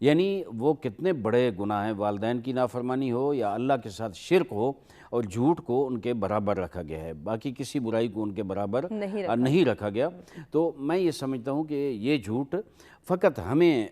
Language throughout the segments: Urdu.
یعنی وہ کتنے بڑے گناہ ہیں، والدین کی نافرمانی ہو یا اللہ کے ساتھ شرک ہو، اور جھوٹ کو ان کے برابر رکھا گیا ہے، باقی کسی برائی کو ان کے برابر نہیں رکھا گیا۔ تو میں یہ سمجھتا ہوں کہ یہ جھوٹ فقط ہمیں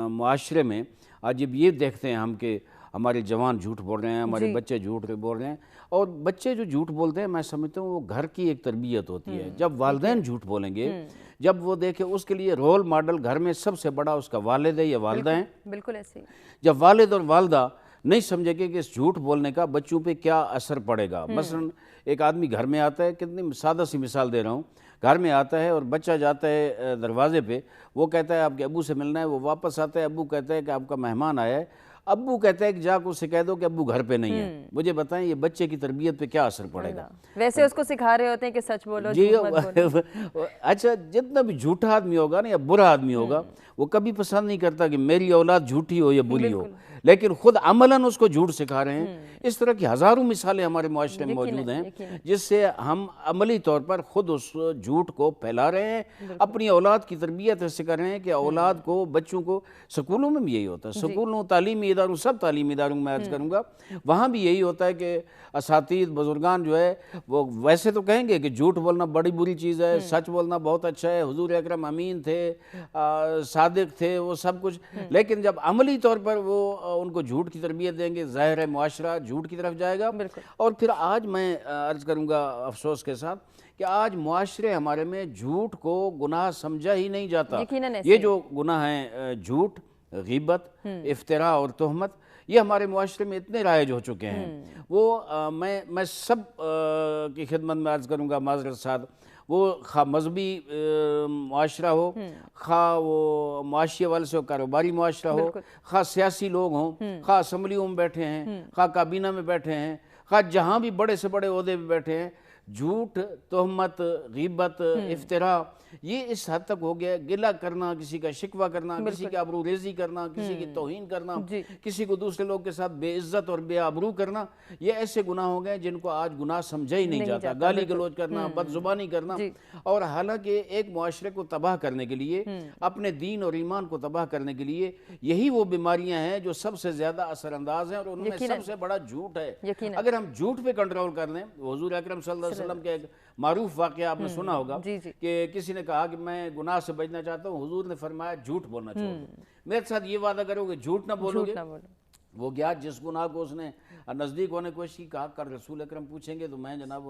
معاشرے میں آج جب یہ دیکھتے ہیں ہم کہ ہمارے جوان جھوٹ بول رہے ہیں، ہمارے بچے جھوٹ بول رہے ہیں، اور بچے جو جھوٹ بولتے ہیں میں سمجھتا ہوں وہ گھر کی ایک تربیت ہوتی ہے۔ جب والدین جھوٹ بولیں گے، جب وہ دیکھیں، اس کے لیے رول ماڈل گھر میں سب سے بڑا اس کا والد ہے یا والدہ ہیں۔ بالکل ایسے ہی۔ جب والد اور والدہ نہیں سمجھے گے کہ اس جھوٹ بولنے کا بچوں پہ کیا اثر پڑے گا، مثلا ایک آدمی گھر میں آتا ہے، کتنی سادہ سی مثال دے رہا ہوں، گھر میں آتا ہے اور بچہ جاتا ہے دروازے پہ، وہ کہتا ہے آپ کے ابو سے ملنا ہے، وہ واپس آتا ہے، ابو کہتا ہے کہ آپ کا مہمان آیا ہے، ابو کہتا ہے کہ جا کے اسے کہہ دو کہ ابو گھر پہ نہیں ہے۔ مجھے بتائیں یہ بچے کی تربیت پہ کیا اثر پڑے گا؟ ویسے اس کو سکھا رہے ہوتے ہیں کہ سچ بولو، جی اچھا، جتنا بھی جھوٹا آدمی ہوگا نا یا برا آدمی ہوگا، وہ کبھی پسند نہیں کرتا کہ میری اولاد جھوٹی ہو یا بری ہو، لیکن خود عملاً اس کو جھوٹ سکھا رہے ہیں۔ اس طرح کی ہزاروں مثالیں ہمارے معاشرے میں موجود ہیں جس سے ہم عملی طور پر خود اس جھوٹ کو پھیلا رہے ہیں، اپنی اولاد کی تربیت ایسے کر رہے ہیں کہ اولاد کو، بچوں کو، سکولوں میں بھی یہی ہوتا ہے، سکولوں، تعلیمی اداروں، سب تعلیمی اداروں میں عرض کروں گا، وہاں بھی یہی ہوتا ہے کہ اساتذہ بزرگان جو ہے وہ ویسے تو کہیں گے کہ جھوٹ بولنا بڑی بری چیز ہے، سچ بولنا بہت اچھا ہے، حضور اکرم امین تھے، صادق تھے، وہ سب کچھ، لیکن جب عملی طور پر وہ ان کو جھوٹ کی تربیت دیں گے، ظاہر ہے معاشرہ جھوٹ کی طرف جائے گا۔ اور پھر آج میں عرض کروں گا افسوس کے ساتھ کہ آج معاشرے ہمارے میں جھوٹ کو گناہ سمجھا ہی نہیں جاتا۔ یہ جو گناہ ہیں، جھوٹ، غیبت، افتراء اور تہمت، یہ ہمارے معاشرے میں اتنے رائج ہو چکے ہیں۔ وہ میں سب کی خدمت میں عرض کروں گا معذرت ساتھ، وہ خواہ مذہبی معاشرہ ہو، خواہ وہ معاشی حوالے سے کاروباری معاشرہ ہو، خواہ سیاسی لوگ ہوں، خواہ اسمبلیوں میں بیٹھے ہیں، خواہ کابینہ میں بیٹھے ہیں، خواہ جہاں بھی بڑے سے بڑے عہدے پہ بیٹھے ہیں، جھوٹ، تہمت، غیبت، افتراء، یہ اس حد تک ہو گیا، گلہ کرنا، کسی کا شکوہ کرنا، کسی کی آبرو ریزی کرنا، کسی کی توہین کرنا، کسی کو دوسرے لوگ کے ساتھ بے عزت اور بے آبرو کرنا، یہ ایسے گناہ ہو گئے جن کو آج گناہ سمجھا ہی نہیں جاتا۔ گالی گلوچ کرنا، بد زبانی کرنا، اور حالانکہ ایک معاشرے کو تباہ کرنے کے لیے، اپنے دین اور ایمان کو تباہ کرنے کے لیے، یہی وہ بیماریاں ہیں جو سب سے زیادہ اثر انداز ہیں، اور ان میں سب سے بڑا جھوٹ ہے۔ اگر ہم جھوٹ پہ کنٹرول کر لیں، حضور اکرم صلی اللہ علیہ وسلم کے ایک معروف واقعہ آپ نے سنا ہوگا کہ کسی نے کہا کہ میں گناہ سے بچنا چاہتا ہوں، حضور نے فرمایا جھوٹ بولنا چھوڑ دو، میرے ساتھ یہ وعدہ کرو کہ جھوٹ نہ بولو گے۔ وہ گیا، جس گناہ کو اس نے نزدیک ہونے کی کوشش کی، کہا کر رسول اکرم پوچھیں گے تو میں جناب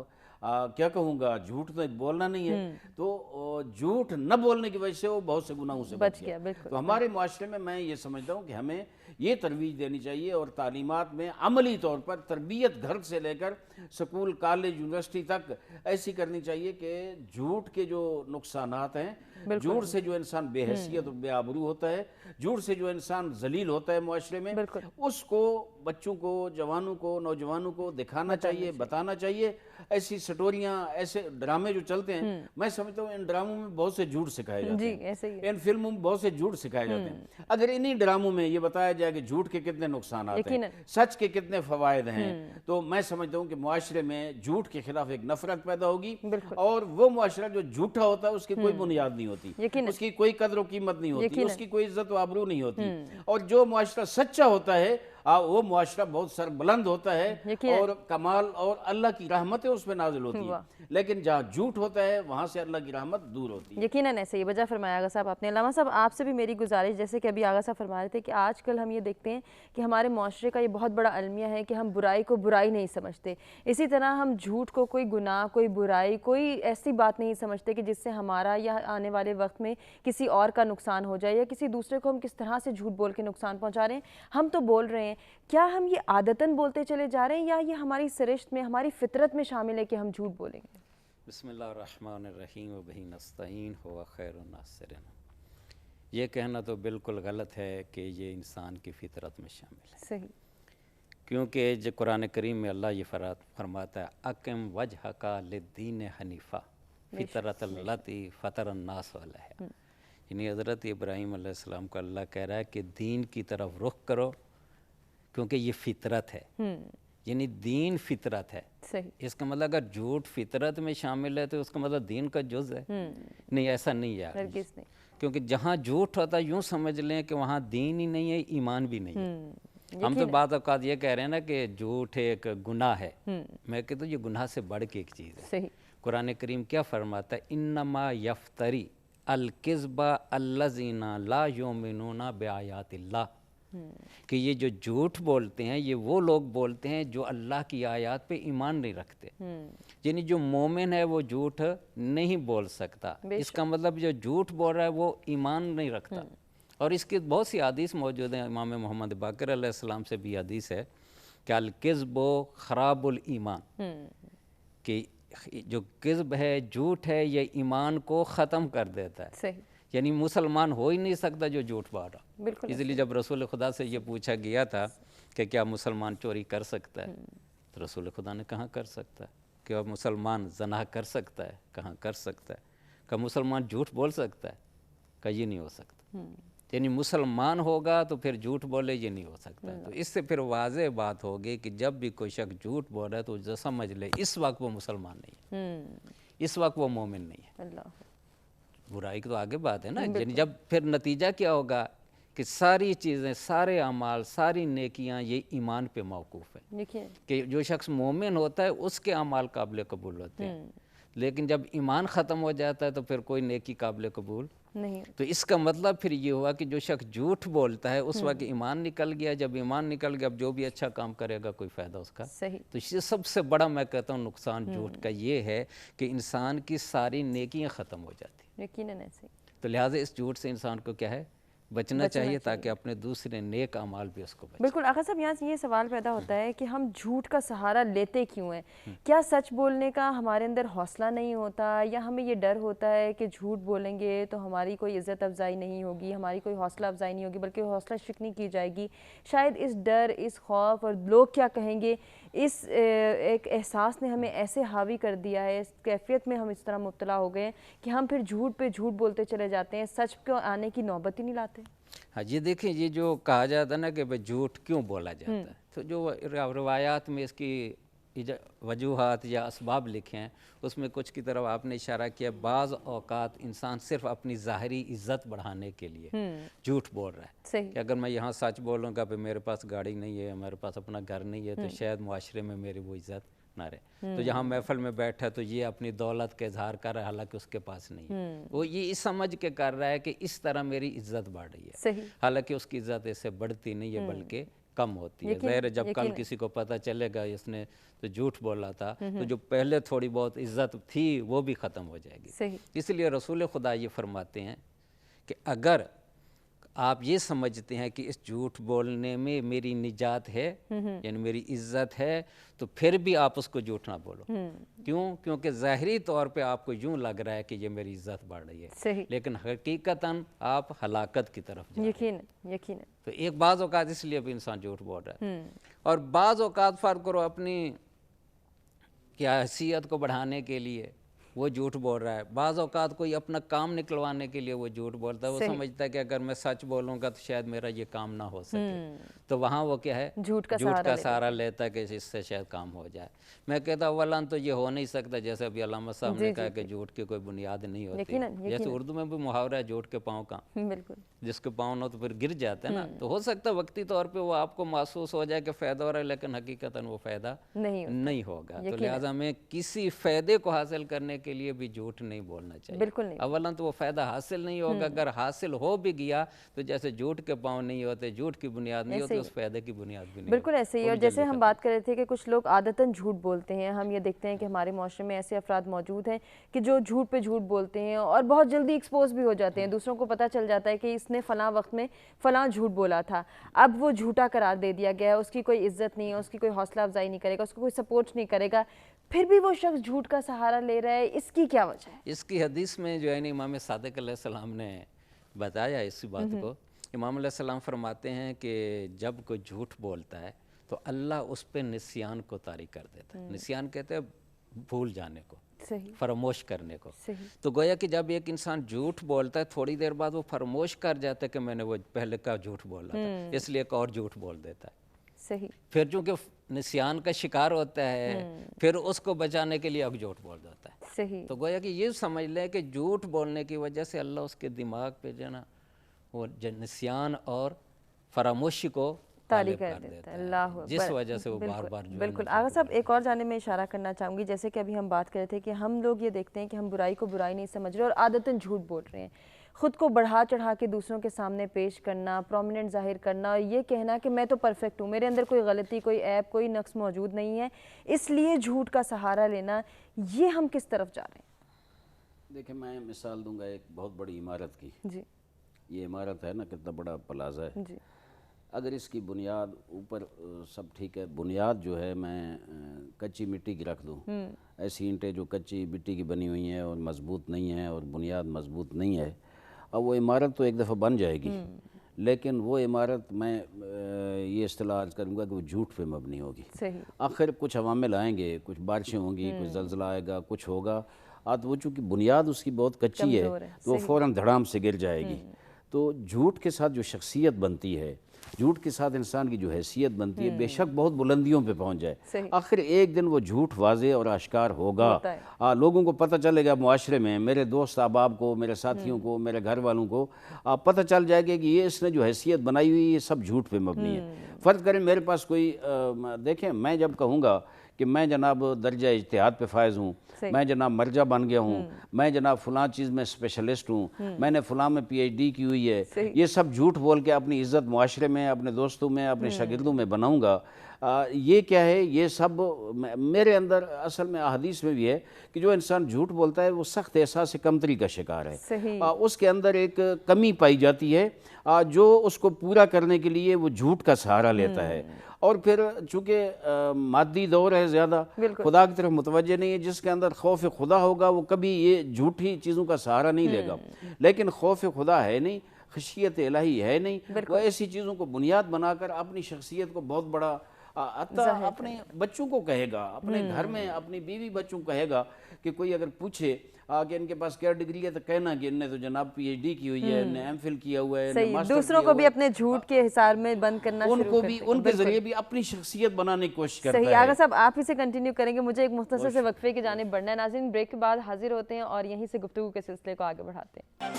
کیا کہوں گا، جھوٹ تو بولنا نہیں ہے۔ تو جھوٹ نہ بولنے کی وجہ سے وہ بہت سے گناہوں سے بچ گیا۔ تو ہمارے معاشرے میں میں یہ سمجھتا ہوں کہ ہمیں یہ ترویج دینی چاہیے، اور تعلیمات میں عملی طور پر تربیت گھر سے لے کر سکول، کالج، یونیورسٹی تک ایسی کرنی چاہیے کہ جھوٹ کے جو نقصانات ہیں، جھوٹ سے جو انسان بے حیثیت اور بے آبرو ہوتا ہے، جھوٹ سے جو انسان ذلیل ہوتا ہے معاشرے میں، اس کو بچوں کو، جوانوں کو، نوجوانوں کو دکھانا چاہیے، بتانا چاہیے۔ ایسی سٹوریاں، ایسے ڈرامے جو چلتے ہیں، میں سمجھتا ہوں ان ڈراموں میں بہت سے جھوٹ سکھائے جاتے ہیں، ان فلموں میں بہت سے جھوٹ سکھائے جاتے ہیں۔ اگر انہی ڈراموں میں یہ بتایا جائے کہ جھوٹ کے کتنے نقصانات ہیں، سچ کے کتنے فوائد ہیں، تو میں سمجھتا ہوں کہ معاشرے میں جھوٹ کے خلاف ایک نفرت پیدا ہوگی، اور وہ معاشرہ جو جھوٹا ہوتا ہے اس کی کوئی بنیاد نہیں ہوتی، اس کی کوئی قدر و قیمت نہیں ہوتی، اس کی کوئی عزت و آبرو نہیں ہوتی، اور جو معاشرہ سچا ہوتا ہے وہ معاشرہ بہت سر بلند ہوتا ہے، اور کمال اور اللہ کی رحمتیں اس میں نازل ہوتی ہیں، لیکن جہاں جھوٹ ہوتا ہے وہاں سے اللہ کی رحمت دور ہوتی ہے۔ یقیناً ایسے ہی بجا فرمایا آغا صاحب آپ نے۔ علامہ صاحب آپ سے بھی میری گزارش، جیسے کہ ابھی آغا صاحب فرما رہے تھے کہ آج کل ہم یہ دیکھتے ہیں کہ ہمارے معاشرے کا یہ بہت بڑا المیہ ہے کہ ہم برائی کو برائی نہیں سمجھتے، اسی طرح ہم جھوٹ کو کوئی گناہ، کوئی برائی، کوئی ایسی بات نہیں سمجھتے کہ جس سے ہمارا یا آنے والے وقت میں کسی اور کا نقصان ہو جائے، یا کسی دوسرے کو ہم کس طرح سے جھوٹ بول کے نقصان پہنچا رہے ہیں۔ ہم تو بول رہے ہیں، کیا ہم یہ عادتاً بولتے چلے جا رہے ہیں، یا یہ ہماری سرشت میں، ہماری فطرت میں شامل ہے کہ ہم جھوٹ بولیں گے؟ بسم اللہ الرحمن الرحیم وبہ نستعین هو خیر الناصرین۔ یہ کہنا تو بالکل غلط ہے کہ یہ انسان کی فطرت میں شامل ہے، صحیح، کیونکہ جو قرآن کریم میں اللہ یہ فرماتا ہے اقم وجہک للدین حنیفہ فطرت التی فطر الناس علیہا، یعنی حضرت ابراہیم علیہ السلام کو اللہ کہہ رہا ہے کہ دین کی طرف رخ کرو، کیونکہ یہ فطرت ہے، یعنی دین فطرت ہے۔ اس کا مطلب اگر جھوٹ فطرت میں شامل ہے تو اس کا مطلب دین کا جز ہے؟ نہیں، ایسا نہیں ہے۔ کیونکہ جہاں جھوٹ ہوتا ہے یوں سمجھ لیں کہ وہاں دین ہی نہیں ہے، ایمان بھی نہیں ہے۔ ہم تو بعض اوقات یہ کہہ رہے ہیں نا کہ جھوٹ ایک گناہ ہے، میں کہتا ہوں یہ گناہ سے بڑھ کے ایک چیز ہے۔ صحیح۔ قرآن کریم کیا فرماتا ہے؟ انما یفتری الکذب الذین لا یؤمنون بآیات اللہ، کہ یہ جو جھوٹ بولتے ہیں یہ وہ لوگ بولتے ہیں جو اللہ کی آیات پہ ایمان نہیں رکھتے، یعنی جو مومن ہے وہ جھوٹ نہیں بول سکتا۔ اس کا مطلب جو جھوٹ بول رہا ہے وہ ایمان نہیں رکھتا۔ اور اس کی بہت سی حدیث موجود ہیں، امام محمد باقر علیہ السلام سے بھی حدیث ہے کہ الکذب خراب الایمان، کہ جو کذب ہے، جھوٹ ہے، یہ ایمان کو ختم کر دیتا ہے۔ صحیح۔ یعنی مسلمان ہو ہی نہیں سکتا جو جھوٹ بول رہا۔ بالکل۔ اس لیے جب رسول خدا سے یہ پوچھا گیا تھا کہ کیا مسلمان چوری کر سکتا ہے، تو رسول خدا نے کہاں کر سکتا ہے؟ کہ مسلمان زنا کر سکتا ہے؟ کہاں کر سکتا ہے؟ کہ مسلمان جھوٹ بول سکتا ہے؟ کہ یہ نہیں ہو سکتا۔ یعنی مسلمان ہوگا تو پھر جھوٹ بولے، یہ نہیں ہو سکتا۔ تو اس سے پھر واضح بات ہوگی کہ جب بھی کوئی شخص جھوٹ بول رہا ہے تو جو سمجھ لے اس وقت وہ مسلمان نہیں ہے، اس وقت وہ مومن نہیں ہے۔ اللہ، برائی کی تو آگے بات ہے نا، یعنی جب پھر نتیجہ کیا ہوگا کہ ساری چیزیں، سارے اعمال، ساری نیکیاں یہ ایمان پہ موقوف ہیں، کہ جو شخص مومن ہوتا ہے اس کے اعمال قابل قبول ہوتے ہیں، لیکن جب ایمان ختم ہو جاتا ہے تو پھر کوئی نیکی قابل قبول نہیں۔ تو اس کا مطلب پھر یہ ہوا کہ جو شخص جھوٹ بولتا ہے اس وقت ایمان نکل گیا، جب ایمان نکل گیا اب جو بھی اچھا کام کرے گا کوئی فائدہ اس کا۔ صحیح۔ تو یہ سب سے بڑا میں کہتا ہوں نقصان جھوٹ کا یہ ہے کہ انسان کی ساری نیکیاں ختم ہو جاتی ہیں۔ یقیناً ایسے۔ تو لہٰذا اس جھوٹ سے انسان کو کیا ہے؟ بچنا چاہیے تاکہ اپنے دوسرے نیک اعمال بھی اس کو بچے۔ بالکل آقا صاحب، یہاں سے یہ سوال پیدا ہوتا ہے کہ ہم جھوٹ کا سہارا لیتے کیوں ہیں؟ کیا سچ بولنے کا ہمارے اندر حوصلہ نہیں ہوتا، یا ہمیں یہ ڈر ہوتا ہے کہ جھوٹ بولیں گے تو ہماری کوئی عزت افزائی نہیں ہوگی، ہماری کوئی حوصلہ افزائی نہیں ہوگی بلکہ حوصلہ شکنی کی جائے گی؟ شاید اس ڈر، اس خوف اور لوگ کیا کہیں گے، اس ایک احساس نے ہمیں ایسے حاوی کر دیا ہے، اس کیفیت میں ہم اس طرح مبتلا ہو گئے ہیں کہ ہم پھر جھوٹ پہ جھوٹ بولتے چلے جاتے ہیں، سچ کو آنے کی نوبت ہی نہیں لاتے۔ ہاں جی، دیکھیں یہ جو کہا جاتا ہے نا کہ جھوٹ کیوں بولا جاتا ہے، تو جو روایات میں اس کی وجوہات یا اسباب لکھے ہیں اس میں کچھ کی طرف آپ نے اشارہ کیا۔ بعض اوقات انسان صرف اپنی ظاہری عزت بڑھانے کے لیے جھوٹ بول رہا ہے، کہ اگر میں یہاں سچ بولوں گا کہ میرے پاس گاڑی نہیں ہے، میرے پاس اپنا گھر نہیں ہے، تو شاید معاشرے میں میری وہ عزت نہ رہے۔ تو جہاں محفل میں بیٹھا تو یہ اپنی دولت کا اظہار کر رہا ہے حالانکہ اس کے پاس نہیں ہے، وہ یہ سمجھ کے کر رہا ہے کہ اس طرح میری عزت بڑھ رہی ہے، حالانکہ اس کی عزت اس سے بڑھتی نہیں ہے بلکہ کم ہوتی ہے۔ ظاہر ہے جب کل کسی کو پتہ چلے گا اس نے تو جھوٹ بولا تھا تو جو پہلے تھوڑی بہت عزت تھی وہ بھی ختم ہو جائے گی۔ اس لیے رسول خدا یہ فرماتے ہیں کہ اگر آپ یہ سمجھتے ہیں کہ اس جھوٹ بولنے میں میری نجات ہے، یعنی میری عزت ہے، تو پھر بھی آپ اس کو جھوٹ نہ بولو۔ کیوں؟ کیونکہ ظاہری طور پہ آپ کو یوں لگ رہا ہے کہ یہ میری عزت بڑھ رہی ہے، لیکن حقیقتاً آپ ہلاکت کی طرف جا رہے ہیں۔ یقیناً۔ تو ایک بعض اوقات اس لیے بھی انسان جھوٹ بول رہا ہے، اور بعض اوقات فرق کرو اپنی کیا حیثیت کو بڑھانے کے لیے وہ جھوٹ بول رہا ہے، بعض اوقات کوئی اپنا کام نکلوانے کے لیے وہ جھوٹ بولتا ہے، وہ سمجھتا ہے کہ اگر میں سچ بولوں گا تو شاید میرا یہ کام نہ ہو سکے، تو وہاں وہ کیا ہے؟ جھوٹ کا سہارا لیتا ہے کہ اس سے شاید کام ہو جائے۔ میں کہتا ہوں اولاً تو یہ ہو نہیں سکتا، جیسے ابھی علامہ صاحب نے کہا کہ جھوٹ کی کوئی بنیاد نہیں ہوتی، جیسے اردو میں بھی محاورہ ہے جھوٹ کے پاؤں کا، جس کے پاؤں نہ تو پھر گر جاتے ہیں نا، تو ہو سکتا ہے وقتی طور پہ وہ آپ کو محسوس ہو جائے کہ فائدہ ہو رہا ہے، لیکن حقیقتاً وہ فائدہ نہیں ہوگا۔ تو لہٰذا میں کسی فائدے کو حاصل کرنے کے لیے بھی جھوٹ نہیں بولنا چاہیے۔ اولاً تو وہ فائدہ حاصل نہیں ہوگا، اگر حاصل ہو بھی گیا تو جیسے جھوٹ کے پاؤں نہیں ہوتے، جھوٹ کی بنیاد نہیں ہوتی، اس فائدے کی بنیاد بھی نہیں۔ بالکل ایسے ہی، اور جیسے ہم بات کر رہے تھے کہ کچھ لوگ عادتاً جھوٹ بولتے ہیں، ہم یہ دیکھتے ہیں کہ ہمارے معاشرے میں ایسے افراد موجود ہیں کہ جو جھوٹ پہ جھوٹ بولتے ہیں اور بہت جلدی ایکسپوز بھی ہو جاتے ہیں، دوسروں کو پتہ چل جاتا ہے کہ اس نے فلاں وقت میں فلاں جھوٹ بولا تھا، اب وہ جھوٹا قرار دے دیا گیا ہے، اس کی کوئی عزت نہیں ہے، اس کی کوئی حوصلہ افزائی نہیں کرے گا، اس کو کوئی سپورٹ نہیں کرے گا، پھر بھی وہ شخص جھوٹ کا سہارا لے رہا ہے۔ اس کی کیا وجہ ہے؟ اس کی حدیث میں جو ہے امام صادق علیہ السلام نے بتایا اس بات کو۔ امام علیہ السلام فرماتے ہیں کہ جب کوئی جھوٹ بولتا ہے تو اللہ اس پہ نسیان کو طاری کر دیتا ہے۔ نسیان کہتے ہیں بھول جانے کو، فراموش کرنے کو۔ تو گویا کہ جب ایک انسان جھوٹ بولتا ہے تھوڑی دیر بعد وہ فراموش کر جاتا ہے کہ میں نے وہ پہلے کا جھوٹ بولا تھا، اس لیے ایک اور جھوٹ بول دیتا ہے۔ پھر چونکہ نسیان کا شکار ہوتا ہے، پھر اس کو بچانے کے لیے اب جھوٹ بول دیتا ہے۔ صحیح. تو گویا کہ یہ سمجھ لیں کہ جھوٹ بولنے کی وجہ سے اللہ اس کے دماغ پہ جو ہے نا وہ نسیان اور فراموشی کو طاری کر دیتا ہے. اللہ جس وجہ سے وہ بار بار بالکل. آغا صاحب ایک اور جانب میں اشارہ کرنا چاہوں گی، جیسے کہ ابھی ہم بات کر رہے تھے کہ ہم لوگ یہ دیکھتے ہیں کہ ہم برائی کو برائی نہیں سمجھ رہے اور عادتاً جھوٹ بول رہے ہیں، خود کو بڑھا چڑھا کے دوسروں کے سامنے پیش کرنا، پرومیننٹ ظاہر کرنا اور یہ کہنا کہ میں تو پرفیکٹ ہوں، میرے اندر کوئی غلطی، کوئی عیب، کوئی نقص موجود نہیں ہے، اس لیے جھوٹ کا سہارا لینا. یہ ہم کس طرف جا رہے ہیں؟ دیکھیں میں مثال دوں گا ایک بہت بڑی عمارت کی. جی. یہ عمارت ہے نا، کتنا بڑا پلازا ہے. جی. اگر اس کی بنیاد اوپر سب ٹھیک ہے، بنیاد جو ہے میں کچی مٹی کی رکھ دوں، ایسی اینٹیں جو کچی مٹی کی بنی ہوئی ہیں اور مضبوط نہیں ہیں اور بنیاد مضبوط نہیں ہے، اب وہ عمارت تو ایک دفعہ بن جائے گی، لیکن وہ عمارت میں یہ اصطلاح عرض کروں گا کہ وہ جھوٹ پہ مبنی ہوگی. آخر کچھ عوامل آئیں گے، کچھ بارشیں ہوں گی، کچھ زلزلہ آئے گا، کچھ ہوگا، وہ چونکہ بنیاد اس کی بہت کچی ہے تو وہ فوراً دھڑام سے گر جائے گی. تو جھوٹ کے ساتھ جو شخصیت بنتی ہے، جھوٹ کے ساتھ انسان کی جو حیثیت بنتی ہے، بے شک بہت بلندیوں پہ پہنچ جائے، آخر ایک دن وہ جھوٹ واضح اور آشکار ہوگا. لوگوں کو پتہ چلے گا، معاشرے میں میرے دوست احباب کو، میرے ساتھیوں کو، میرے گھر والوں کو پتہ چل جائے گا کہ یہ اس نے جو حیثیت بنائی ہوئی یہ سب جھوٹ پہ مبنی ہے. فرض کریں میرے پاس کوئی دیکھیں، میں جب کہوں گا کہ میں جناب درجہ اجتہاد پہ فائز ہوں، میں جناب مرجع بن گیا ہوں، میں جناب فلاں چیز میں اسپیشلسٹ ہوں، میں نے فلاں میں پی ایچ ڈی کی ہوئی ہے، یہ سب جھوٹ بول کے اپنی عزت معاشرے میں، اپنے دوستوں میں، اپنے شاگردوں میں بناؤں گا. یہ کیا ہے؟ یہ سب میرے اندر اصل میں احادیث میں بھی ہے کہ جو انسان جھوٹ بولتا ہے وہ سخت احساس کمتری کا شکار ہے. اس کے اندر ایک کمی پائی جاتی ہے جو اس کو پورا کرنے کے لیے وہ جھوٹ کا سہارا لیتا ہے. اور پھر چونکہ مادی دور ہے، زیادہ خدا کی طرف متوجہ نہیں ہے، جس کے اندر خوف خدا ہوگا وہ کبھی یہ جھوٹی چیزوں کا سہارا نہیں لے گا. لیکن خوف خدا ہے نہیں، خشیت الہی ہے نہیں، وہ ایسی چیزوں کو بنیاد بنا کر اپنی شخصیت کو بہت بڑا اپنے بچوں کو کہے گا، اپنے گھر میں اپنی بیوی بچوں کو کہے گا کہ کوئی اگر پوچھے کہ ان کے پاس کیا ڈگری ہے تو کہنا کہ ان نے تو جناب پی ایچ ڈی کی ہوئی ہے، ان نے ایم فل کیا ہوا ہے. دوسروں کو بھی اپنے جھوٹ کے حصار میں بند کرنا شروع کرتے ہیں، ان کے ذریعے بھی اپنی شخصیت بنانے کی کوشش کرتا ہے. صحیح. آغا صاحب آپ اسے کنٹینیو کریں گے، مجھے ایک مختصر سے وقفے کی جانب بڑھنا ہے. ناظرین بریک کے بعد حاضر ہوتے ہیں اور یہیں سے گفتگو کے سلسلے کو آگے بڑھاتے ہیں.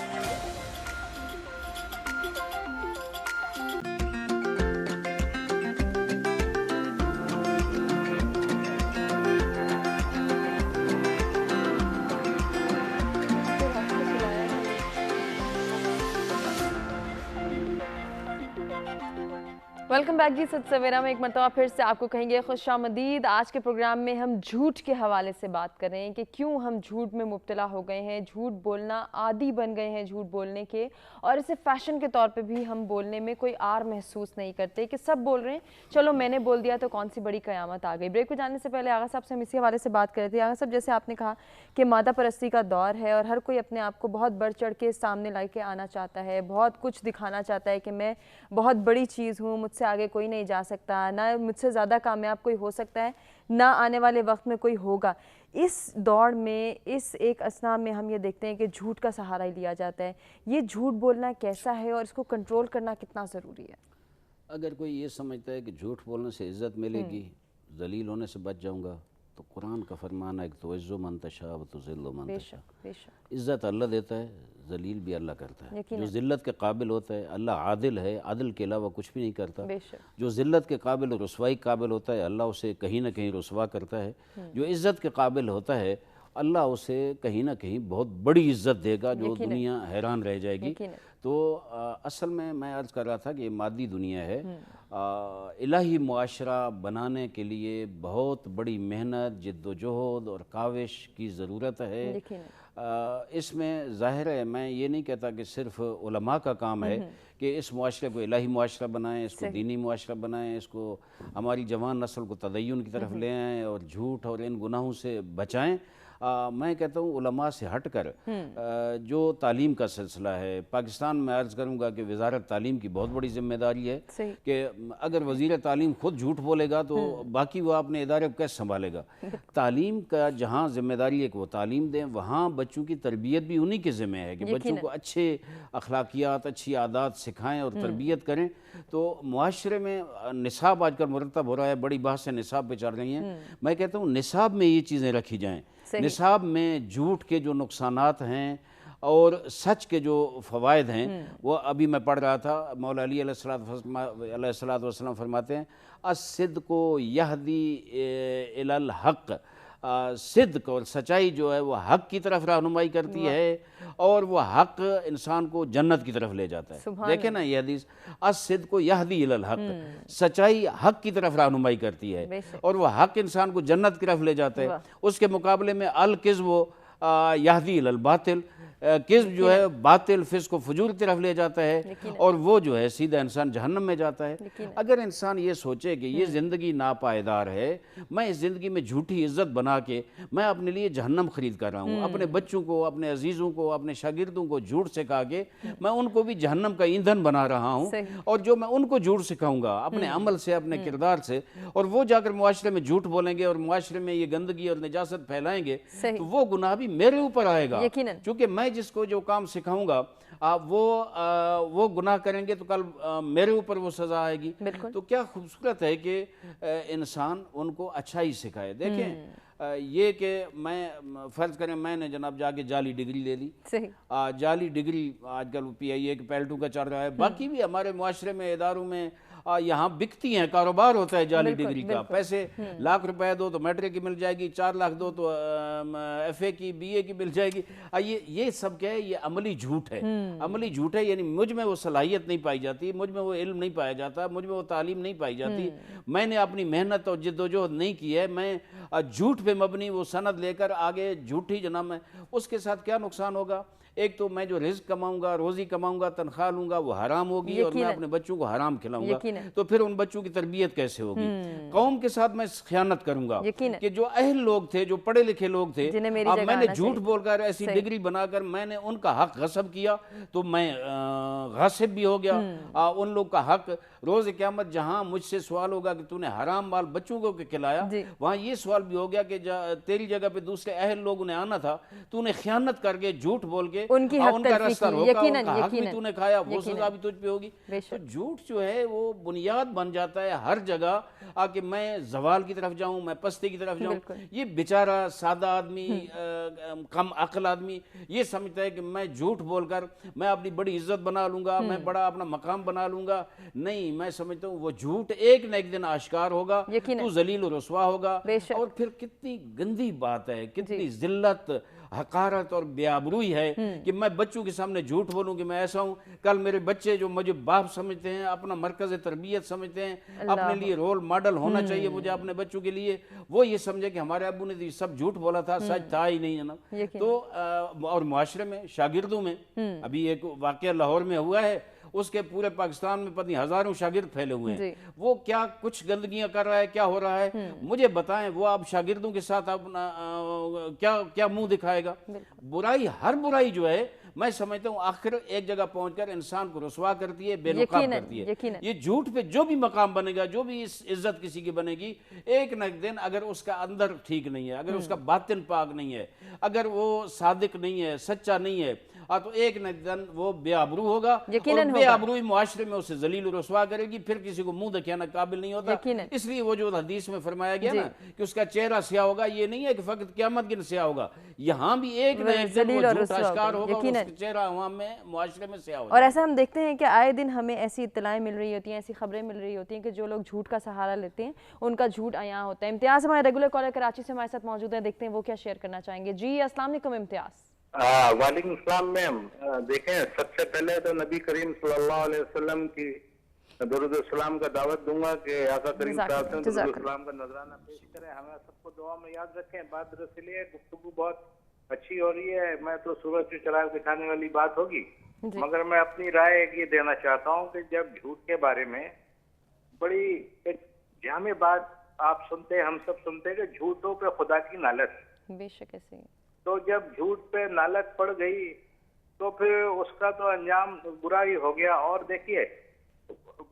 ویلکم بیک جی. سچ سویرا میں ایک مرتبہ پھر سے آپ کو کہیں گے خوش آمدید. آج کے پروگرام میں ہم جھوٹ کے حوالے سے بات کر رہے ہیں کہ کیوں ہم جھوٹ میں مبتلا ہو گئے ہیں، جھوٹ بولنا عادی بن گئے ہیں جھوٹ بولنے کے، اور اسے فیشن کے طور پہ بھی ہم بولنے میں کوئی آر محسوس نہیں کرتے کہ سب بول رہے ہیں، چلو میں نے بول دیا تو کون سی بڑی قیامت آ گئی. بریک پہ جانے سے پہلے آغا صاحب سے ہم اسی حوالے سے بات کر رہے تھے. آغا صاحب جیسے آپ نے کہا کہ مادہ پرستی کا دور ہے اور ہر کوئی اپنے آپ کو بہت بڑھ چڑھ کے سامنے لا کے آنا چاہتا ہے، بہت کچھ دکھانا چاہتا ہے کہ میں بہت بڑی چیز ہوں، مجھ سے آگے کوئی نہیں جا سکتا، نہ مجھ سے زیادہ کامیاب کوئی ہو سکتا ہے، نہ آنے والے وقت میں کوئی ہوگا. اس دوڑ میں، اس ایک اثنا میں ہم یہ دیکھتے ہیں کہ جھوٹ کا سہارا ہی لیا جاتا ہے. یہ جھوٹ بولنا کیسا ہے اور اس کو کنٹرول کرنا کتنا ضروری ہے؟ اگر کوئی یہ سمجھتا ہے کہ جھوٹ بولنے سے عزت ملے گی، ذلیل ہونے سے بچ جاؤں گا، تو قرآن کا فرمانا ہے کہ تُعِزُّ مَن تَشَاءُ وَتُذِلُّ مَن تَشَاءُ. عزت اللہ دیتا ہے، ذلیل بھی اللہ کرتا ہے. جو ذلت کے قابل ہوتا ہے، اللہ عادل ہے، عدل کے علاوہ کچھ بھی نہیں کرتا. جو ذلت کے قابل اور رسوائی قابل ہوتا ہے، اللہ اسے کہیں نہ کہیں رسوا کرتا ہے. جو عزت کے قابل ہوتا ہے، اللہ اسے کہیں نہ کہیں بہت بڑی عزت دے گا جو دنیا حیران رہ جائے گی. تو اصل میں عرض کر رہا تھا کہ یہ مادی دنیا ہے. الہی معاشرہ بنانے کے لیے بہت بڑی محنت، جد و جہد اور کاوش کی ضرورت ہے. اس میں ظاہر ہے، میں یہ نہیں کہتا کہ صرف علماء کا کام ہے کہ اس معاشرے کو الہی معاشرہ بنائیں، اس کو دینی معاشرہ بنائیں، اس کو ہماری جوان نسل کو تدین کی طرف لے آئیں اور جھوٹ اور ان گناہوں سے بچائیں. میں کہتا ہوں علماء سے ہٹ کر جو تعلیم کا سلسلہ ہے پاکستان میں، عرض کروں گا کہ وزارت تعلیم کی بہت بڑی ذمہ داری ہے کہ اگر وزیر تعلیم خود جھوٹ بولے گا تو باقی وہ اپنے ادارے کو کیسے سنبھالے گا؟ تعلیم کا جہاں ذمہ داری ہے کہ وہ تعلیم دیں، وہاں بچوں کی تربیت بھی انہی کے ذمہ ہے کہ بچوں کو اچھے اخلاقیات، اچھی عادات سکھائیں اور تربیت کریں۔ تو معاشرے میں نصاب آج کل مرتب ہو رہا ہے، بڑی بحث سے نصاب پہ چل رہی ہیں۔ میں کہتا ہوں نصاب میں یہ چیزیں رکھی جائیں، نصاب میں جھوٹ کے جو نقصانات ہیں اور سچ کے جو فوائد ہیں وہ ابھی میں پڑھ رہا تھا، مولا علی علیہ الصلوۃ والسلام فرماتے ہیں الصدق یہدی الی الحق، صدق اور سچائی جو ہے وہ حق کی طرف رہنمائی کرتی ہے اور وہ حق انسان کو جنت کی طرف لے جاتا ہے۔ دیکھیں نا یہ حدیث، الصدق یہدی الی الحق، سچائی حق کی طرف رہنمائی کرتی ہے اور وہ حق انسان کو جنت کی طرف لے جاتا ہے۔ اس کے مقابلے میں الکذب یہدی الی الباطل، کذب جو ہے باطل، فسق و فجور کی طرف لے جاتا ہے اور وہ جو ہے سیدھا انسان جہنم میں جاتا ہے۔ اگر انسان یہ سوچے کہ یہ زندگی ناپائیدار ہے، میں اس زندگی میں جھوٹی عزت بنا کے میں اپنے لیے جہنم خرید کر رہا ہوں، اپنے بچوں کو، اپنے عزیزوں کو، اپنے شاگردوں کو جھوٹ سکھا کے میں ان کو بھی جہنم کا ایندھن بنا رہا ہوں، اور جو میں ان کو جھوٹ سکھاؤں گا اپنے عمل سے، اپنے کردار سے، اور وہ جا کر معاشرے میں جھوٹ بولیں گے اور معاشرے میں یہ گندگی اور نجاست پھیلائیں گے تو وہ گناہ بھی میرے اوپر آئے گا، چونکہ میں جس کو جو کام سکھاؤں گا وہ گناہ کریں گے تو کل میرے اوپر وہ سزا آئے گی۔ تو کیا خوبصورت ہے کہ انسان ان کو اچھائی سکھائے۔ دیکھیں یہ کہ میں فرض کریں میں نے جناب جا کے جعلی ڈگری لے لی، جعلی ڈگری آج کل پی آئی اے کے پیلٹو کا چل رہا ہے، باقی بھی ہمارے معاشرے میں اداروں میں یہاں بکتی ہیں، کاروبار ہوتا ہے جعلی ڈگری کا، پیسے لاکھ روپے دو تو میٹرک کی مل جائے گی، 4 لاکھ دو تو ایف اے کی، بی اے کی مل جائے گی۔ یہ سب کیا ہے؟ یہ عملی جھوٹ ہے، عملی جھوٹ ہے، یعنی مجھ میں وہ صلاحیت نہیں پائی جاتی، مجھ میں وہ علم نہیں پایا جاتا، مجھ میں وہ تعلیم نہیں پائی جاتی، میں نے اپنی محنت اور جد و جہد نہیں کی ہے، میں جھوٹ پہ مبنی وہ سند لے کر آگے جھوٹی جناب میں، اس کے ساتھ کیا نقصان ہوگا؟ ایک تو میں جو رزق کماؤں گا، روزی کماؤں گا، تنخواہ لوں گا، وہ حرام ہوگی اور میں اپنے بچوں کو حرام کھلاؤں گا، تو پھر ان بچوں کی تربیت کیسے ہوگی؟ قوم کے ساتھ میں خیانت کروں گا کہ جو اہل لوگ تھے، جو پڑھے لکھے لوگ تھے، اب میں نے جھوٹ بول کر ایسی ڈگری بنا کر میں نے ان کا حق غصب کیا تو میں غاصب بھی ہو گیا ان لوگ کا حق۔ روز قیامت جہاں مجھ سے سوال ہوگا کہ تو نے حرام مال بچوں کو کھلایا، وہاں یہ سوال بھی ہو گیا کہ تیری جگہ پہ دوسرے اہل لوگوں نے آنا تھا، تو نے خیانت کر کے جھوٹ بول کے ان کا راستہ روکا، ان کا حق بھی تو نے کھایا، وہ سزا بھی تجھ پہ ہوگی۔ تو جھوٹ جو ہے وہ بنیاد بن جاتا ہے ہر جگہ کہ میں زوال کی طرف جاؤں، میں پستی کی طرف جاؤں۔ یہ بیچارہ سادہ آدمی، کم عقل آدمی یہ سمجھتا ہے کہ میں جھوٹ بول کر میں اپنی بڑی عزت بنا لوں گا، میں بڑا اپنا مقام بنا لوں گا۔ نہیں، میں سمجھتا ہوں وہ جھوٹ ایک نہ ایک دن آشکار ہوگا، تو ذلیل و رسوا ہوگا، اور پھر کتنی گندی بات ہے، کتنی ذلت، حقارت اور بے آبروئی ہے کہ میں بچوں کے سامنے جھوٹ بولوں کہ میں ایسا ہوں۔ کل میرے بچے جو مجھے باپ سمجھتے ہیں، اپنا مرکز تربیت سمجھتے ہیں، اپنے لیے رول ماڈل ہونا چاہیے مجھے اپنے بچوں کے لیے، وہ یہ سمجھے کہ ہمارے ابو نے سب جھوٹ بولا تھا، سچ تھا ہی نہیں جناب۔ تو اور معاشرے میں، شاگردوں میں، ابھی ایک واقعہ لاہور میں ہوا ہے، اس کے پورے پاکستان میں پتہ نہیں ہزاروں شاگرد پھیلے ہوئے ہیں، وہ کیا کچھ گندگیاں کر رہا ہے، کیا ہو رہا ہے مجھے بتائیں۔ وہ اب شاگردوں کے ساتھ اپنا کیا منہ دکھائے گا؟ برائی، ہر برائی جو ہے میں سمجھتا ہوں آخر ایک جگہ پہنچ کر انسان کو رسوا کرتی ہے، بے نقاب کرتی ہے۔ یہ جھوٹ پہ جو بھی مقام بنے گا، جو بھی عزت کسی کی بنے گی، ایک نہ ایک دن اگر اس کا اندر ٹھیک نہیں ہے، اگر اس کا باطن پاک نہیں ہے، اگر وہ صادق نہیں ہے، سچا نہیں ہے، تو ایک نہ ایک دن وہ بے آبرو ہوگا، اور بے آبروئی معاشرے میں اسے ذلیل و رسوا کرے گی، پھر کسی کو منہ دکھانا قابل نہیں ہوتا۔ اس لیے وہ جو حدیث میں فرمایا گیا نا کہ اس کا چہرہ سیاہ ہوگا، یہ نہیں ہے کہ فقط قیامت کے دن سیاہ ہوگا، یہاں بھی ایک نہ ایک دن وہ جھوٹ آشکار ہوگا اور اس کا چہرہ عوام میں، معاشرے میں سیاہ ہوگا۔ اور ایسا ہم دیکھتے ہیں کہ آئے دن ہمیں ایسی اطلاعیں مل رہی ہوتی ہیں، ایسی خبریں مل رہی ہوتی ہیں کہ جو لوگ جھوٹ کا سہارا لیتے ہیں ان کا جھوٹ عیاں ہوتا ہے۔ امتیاز ہمارے ریگولر کالر کراچی سے ہمارے ساتھ موجود ہیں، دیکھتے ہیں وہ کیا شیئر کرنا چاہیں گے۔ جی السلام علیکم امتیاز۔ وعلیکم السلام میم۔ دیکھیں، سب سے پہلے تو نبی کریم صلی اللہ علیہ وسلم کی درود السلام کا دعوت دوں گا کہ آقا کریم صلی اللہ علیہ وسلم درود السلام کا نذرانہ پیش کریں، ہمیں سب کو دعا میں یاد رکھیں۔ بات دراصل یہ گفتگو بہت اچھی ہو رہی ہے، میں تو سورج سے چراغ دکھانے والی بات ہوگی، مگر میں اپنی رائے یہ دینا چاہتا ہوں کہ جب جھوٹ کے بارے میں بڑی ایک جامع بات آپ سنتے، ہم سب سنتے کہ جھوٹوں پہ خدا کی نالت، بے شک ایسے ہی، تو جب جھوٹ پہ نالت پڑ گئی تو پھر اس کا تو انجام برا ہی ہو گیا۔ اور دیکھیے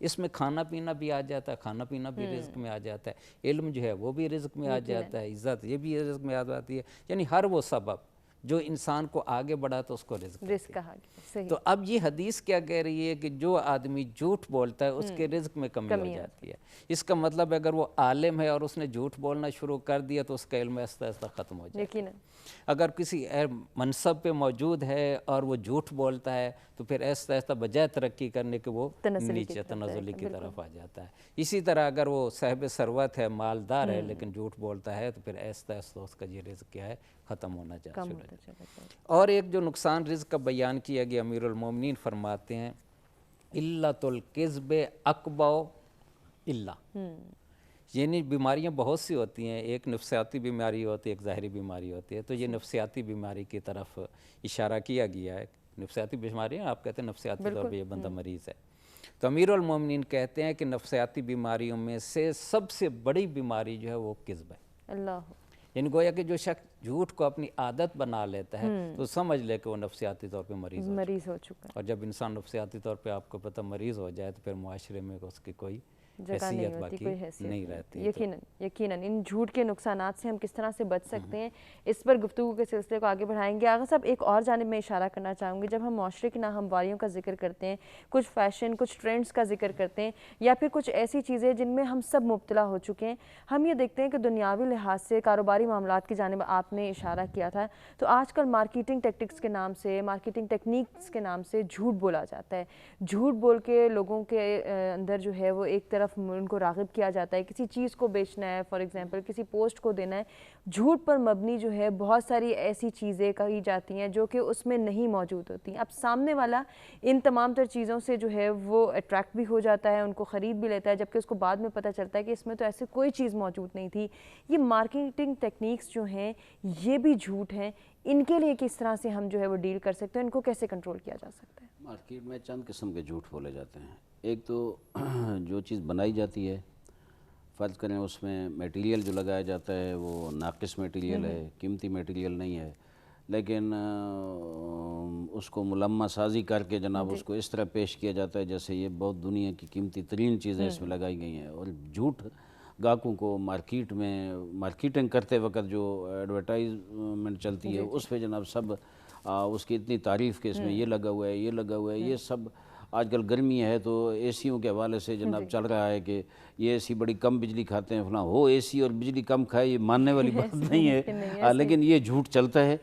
اس میں کھانا پینا بھی آ جاتا ہے، کھانا پینا بھی رزق میں آ جاتا ہے، علم جو ہے وہ بھی رزق میں آ جاتا ہے، عزت یہ بھی رزق میں آ جاتی ہے، یعنی ہر وہ سبب جو انسان کو آگے بڑھا تو اس کو رزق کہا گیا. صحیح. تو اب یہ حدیث کیا کہہ رہی ہے کہ جو آدمی جھوٹ بولتا ہے اس کے رزق میں کمی ہو جاتی ہے. اس کا مطلب اگر وہ عالم ہے اور اس نے جھوٹ بولنا شروع کر دیا تو اس کا علم آہستہ آہستہ ختم ہو جاتا ہے. اگر کسی منصب پہ موجود ہے اور وہ جھوٹ بولتا ہے تو پھر آہستہ آہستہ بجائے ترقی کرنے کے وہ نیچے تنزلی کی طرف آ جاتا ہے. اسی طرح اگر وہ صاحب ثروت ہے، مالدار ہے لیکن جھوٹ بولتا ہے تو پھر آہستہ آہستہ اس کا یہ رزق کیا ہے، ختم ہونا چاہتا ہے. اور ایک جو نقصان رزق کا بیان کیا گیا، امیر المومنین فرماتے ہیں علت الکذب اکبا الا، یعنی بیماریاں بہت سی ہوتی ہیں، ایک نفسیاتی بیماری ہوتی ہے، ایک ظاہری بیماری ہوتی ہے. تو یہ نفسیاتی بیماری کی طرف اشارہ کیا گیا ہے. نفسیاتی بیماری ہیں، آپ کہتے ہیں نفسیاتی طور پہ یہ بندہ مریض ہے. تو امیر المومنین کہتے ہیں کہ نفسیاتی بیماریوں میں سے سب سے بڑی بیماری جو ہے وہ کذب ہے. اللہ، یعنی گویا کہ جو شخص جھوٹ کو اپنی عادت بنا لیتا ہے تو سمجھ لے کہ وہ نفسیاتی طور پہ مریض ہو چکا ہے. اور جب انسان نفسیاتی طور پہ آپ کو پتہ مریض ہو جائے تو پھر معاشرے میں اس کی کوئی حیثیت باقی نہیں رہتی. یقیناً ان جھوٹ کے نقصانات سے ہم کس طرح سے بچ سکتے ہیں، اس پر گفتگو کے سلسلے کو آگے بڑھائیں گے. آغا صاحب، ایک اور جانب میں اشارہ کرنا چاہوں گی. جب ہم معاشرے کی ناہمواریوں کا ذکر کرتے ہیں، کچھ فیشن، کچھ ٹرینڈز کا ذکر کرتے ہیں، یا پھر کچھ ایسی چیزیں جن میں ہم سب مبتلا ہو چکے ہیں، ہم یہ دیکھتے ہیں کہ دنیاوی لحاظ سے کاروباری معاملات کی جانب آپ نے اشارہ کیا تھا. تو آج کل مارکیٹنگ ٹیکٹکس کے نام سے، مارکیٹنگ ٹیکنیکس کے نام سے جھوٹ بولا جاتا ہے. جھوٹ بول کے لوگوں کے اندر جو ہے وہ ایک طرف ان کو راغب کیا جاتا ہے، کسی چیز کو بیچنا ہے، فار ایگزامپل کسی پوسٹ کو دینا ہے. جھوٹ پر مبنی جو ہے بہت ساری ایسی چیزیں کہی جاتی ہیں جو کہ اس میں نہیں موجود ہوتی ہیں. اب سامنے والا ان تمام تر چیزوں سے جو ہے وہ اٹریکٹ بھی ہو جاتا ہے، ان کو خرید بھی لیتا ہے، جبکہ اس کو بعد میں پتہ چلتا ہے کہ اس میں تو ایسے کوئی چیز موجود نہیں تھی. یہ مارکیٹنگ ٹیکنیکس جو ہیں یہ بھی جھوٹ ہیں. ان کے لیے کس طرح سے ہم جو ہے وہ ڈیل کر سکتے ہیں، ان کو کیسے کنٹرول کیا جا سکتا ہے؟ مارکیٹ میں چند قسم کے جھوٹ بولے جاتے ہیں. ایک تو جو چیز بنائی جاتی ہے، فرض کریں اس میں میٹیریل جو لگایا جاتا ہے وہ ناقص میٹیریل ہے، قیمتی میٹیریل نہیں ہے، لیکن اس کو ملمہ سازی کر کے جناب اس کو اس طرح پیش کیا جاتا ہے جیسے یہ بہت دنیا کی قیمتی ترین چیزیں اس میں لگائی گئی ہیں. اور جھوٹ گاہکوں کو مارکیٹ میں مارکیٹنگ کرتے وقت جو ایڈورٹائزمنٹ چلتی ہے اس پہ جناب سب اس کی اتنی تعریف کہ اس میں یہ لگا ہوا ہے، یہ لگا ہوا ہے. یہ سب آج کل گرمی ہے تو اے سیوں کے حوالے سے جناب چل رہا ہے کہ یہ اے سی بڑی کم بجلی کھاتے ہیں فلاں. ہو اے سی اور بجلی کم کھائے یہ ماننے والی بات نہیں ہے، لیکن یہ جھوٹ چلتا ہے.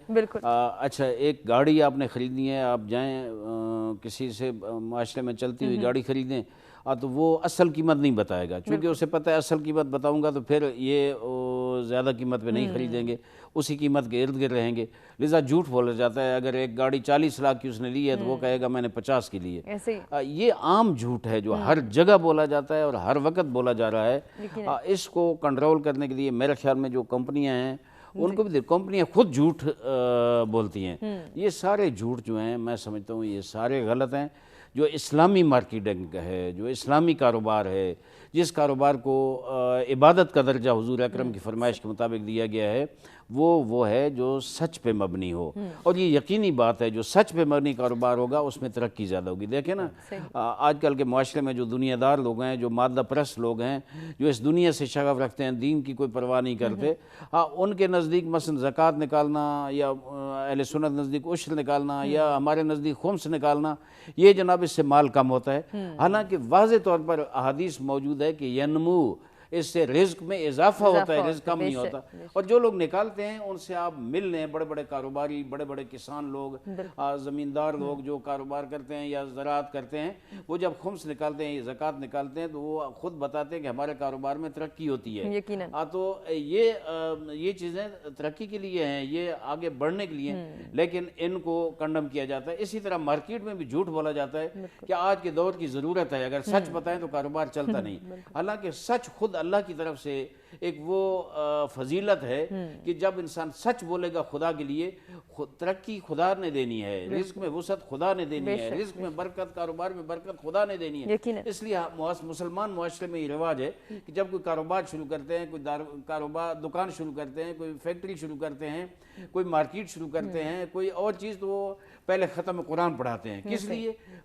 اچھا، ایک گاڑی آپ نے خریدنی ہے، آپ جائیں کسی سے معاشرے میں چلتی ہوئی گاڑی خریدیں تو وہ اصل قیمت نہیں بتائے گا، چونکہ اسے پتہ ہے اصل قیمت بتاؤں گا تو پھر یہ زیادہ قیمت پہ نہیں خریدیں گے، اسی قیمت کے ارد گرد رہیں گے. لہذا جھوٹ بولا جاتا ہے. اگر ایک گاڑی 40 لاکھ کی اس نے لی ہے تو وہ کہے گا میں نے 50 کی لی ہے. یہ عام جھوٹ ہے جو ہر جگہ بولا جاتا ہے اور ہر وقت بولا جا رہا ہے. اس کو کنٹرول کرنے کے لیے میرے خیال میں جو کمپنیاں ہیں ان کو بھی کمپنیاں خود جھوٹ بولتی ہیں. یہ سارے جھوٹ جو ہیں میں سمجھتا ہوں یہ سارے غلط ہیں. جو اسلامی مارکیٹنگ ہے، جو اسلامی کاروبار ہے، جس کاروبار کو عبادت کا درجہ حضور اکرم کی فرمائش کے مطابق دیا گیا ہے، وہ ہے جو سچ پہ مبنی ہو. اور یہ یقینی بات ہے جو سچ پہ مبنی کاروبار ہوگا اس میں ترقی زیادہ ہوگی. دیکھیں نا آج کل کے معاشرے میں جو دنیا دار لوگ ہیں، جو مادہ پرست لوگ ہیں، جو اس دنیا سے شغف رکھتے ہیں، دین کی کوئی پرواہ نہیں کرتے، ان کے نزدیک مثلا زکوٰۃ نکالنا یا اہل سنت نزدیک عشر نکالنا یا ہمارے نزدیک خمس نکالنا، یہ جناب اس سے مال کم ہوتا ہے. حالانکہ واضح طور پر احادیث موجود ہے کہ ینمو، اس سے رزق میں اضافہ ہوتا ہے، رزق کم نہیں ہوتا. اور جو لوگ نکالتے ہیں ان سے آپ مل لیں، بڑے بڑے کاروباری، بڑے بڑے کسان لوگ، زمیندار لوگ جو کاروبار کرتے ہیں یا زراعت کرتے ہیں، وہ جب خمس نکالتے ہیں یا زکوٰۃ نکالتے ہیں تو وہ خود بتاتے ہیں کہ ہمارے کاروبار میں ترقی ہوتی ہے. تو یہ چیزیں ترقی کے لیے ہیں، یہ آگے بڑھنے کے لیے ہیں، لیکن ان کو کنڈم کیا جاتا ہے. اسی طرح مارکیٹ میں بھی جھوٹ بولا جاتا ہے کہ آج کے دور کی ضرورت ہے، اگر سچ بتائیں تو کاروبار چلتا نہیں. حالانکہ سچ خود اللہ کی طرف سے ایک وہ فضیلت ہے کہ جب انسان سچ بولے گا خدا کے لیے، ترقی خدا نے دینی ہے، رزق میں وسعت خدا نے دینی ہے، رزق میں برکت، کاروبار میں برکت خدا نے دینی ہے. اس لیے مسلمان معاشرے میں یہ رواج ہے کہ جب کوئی کاروبار شروع کرتے ہیں، کوئی کاروبار دکان شروع کرتے ہیں، کوئی فیکٹری شروع کرتے ہیں، کوئی مارکیٹ شروع کرتے ہیں، کوئی اور چیز، تو وہ پہلے ختم قرآن پڑھاتے ہیں. کس لیے؟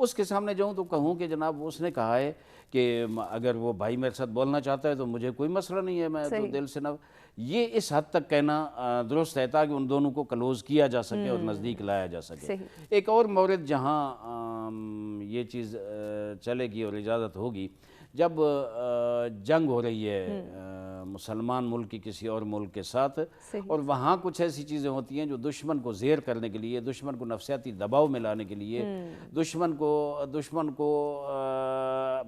اس کے سامنے جاؤں تو کہوں کہ جناب اس نے کہا ہے کہ اگر وہ بھائی میرے ساتھ بولنا چاہتا ہے تو مجھے کوئی مسئلہ نہیں ہے، میں تو دل سے نہ، یہ اس حد تک کہنا درست ہے تاکہ ان دونوں کو کلوز کیا جا سکے اور نزدیک لایا جا سکے۔ ایک اور مورد جہاں یہ چیز چلے گی اور اجازت ہوگی، جب جنگ ہو رہی ہے مسلمان ملک کی کسی اور ملک کے ساتھ، اور وہاں کچھ ایسی چیزیں ہوتی ہیں جو دشمن کو زیر کرنے کے لیے، دشمن کو نفسیاتی دباؤ میں لانے کے لیے، دشمن کو